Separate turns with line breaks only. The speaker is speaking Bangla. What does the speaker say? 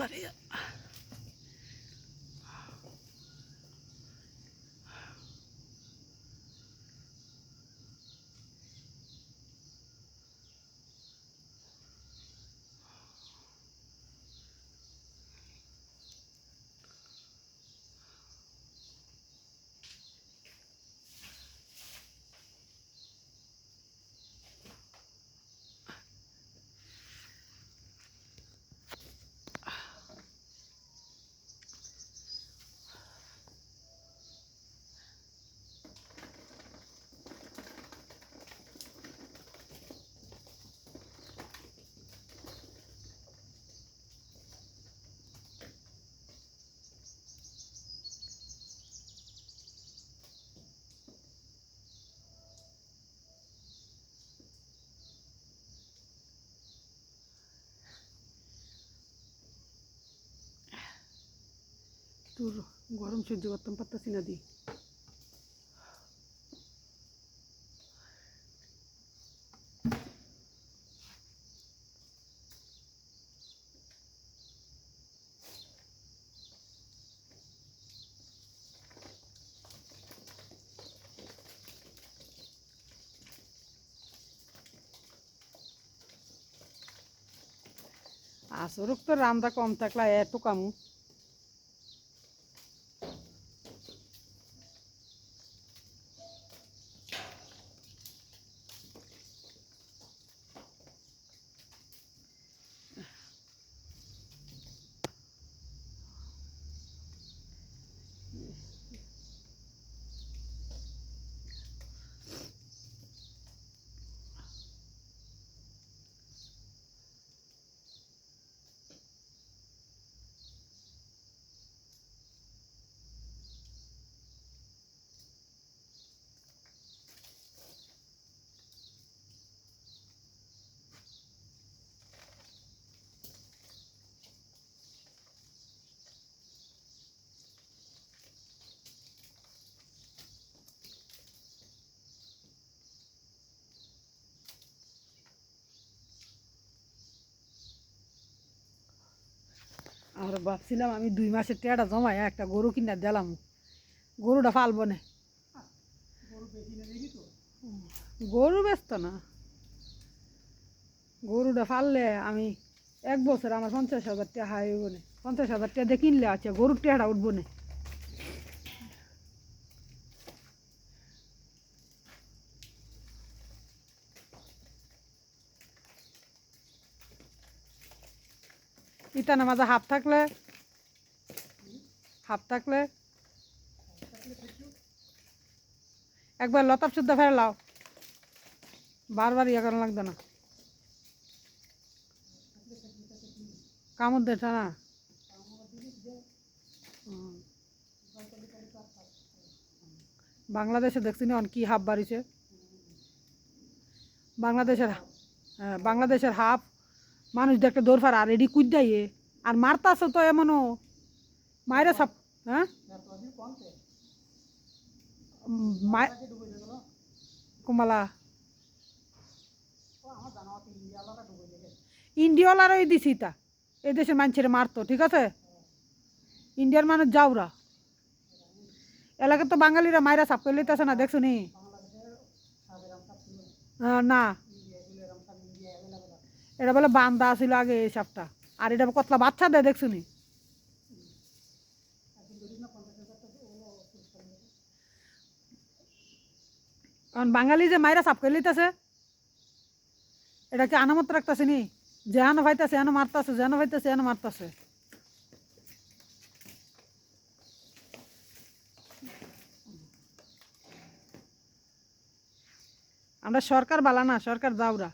আরে তোর গরম সহ্য করতাম পারতাছি না দি আসরক তো রান্না কম থাকলে এত কামু আর ভাবছিলাম আমি 2 মাসের টাকাটা জমাই একটা গরু কিনা দিলাম গরুটা ফালবো না গরু ব্যস্ত না গরুটা ফাললে আমি 1 বছর আমার 50,000 টাকা হাই হইব না 50,000 টাকা দিয়ে কিনলে আছে গরুর টাকাটা উঠবো না ইতানা মাঝে হাফ থাকলে একবার লতাপ শুদ্ধ ফেলে লাও বারবার ইয়ে করা লাগতো না কামড় দেটা না বাংলাদেশে দেখছি না কি হাফ বাড়িছে বাংলাদেশের হাফ মানুষ দেখতে দৌড় ফার আর এডি কুদাইয়ে আর মারতাছে তো এমনও মায়েরা সব হ্যাঁ কুমালা ইন্ডিয়াওয়ালারই দিছি তা এই দেশের মানুষের মারতো ঠিক আছে ইন্ডিয়ার মানুষ যাওরা এলাকা তো বাঙালিরা মায়েরা সাপ করে লইতেছে না দেখছো নি না এটা বলে বান্দা ছিল আগে এই সাপটা আর এটা কতলা বাচ্চা দেয় দেখছো নি কারণ বাঙালি যে মায়েরা সাপ করে লইতেছে এটা কি আনামত রাখতেছে নি যেহানো ভাইতেছে এনো মারতেছে যেন ভাইতেছে এনো মারতেছে আমরা সরকার বালা না সরকার যাওরা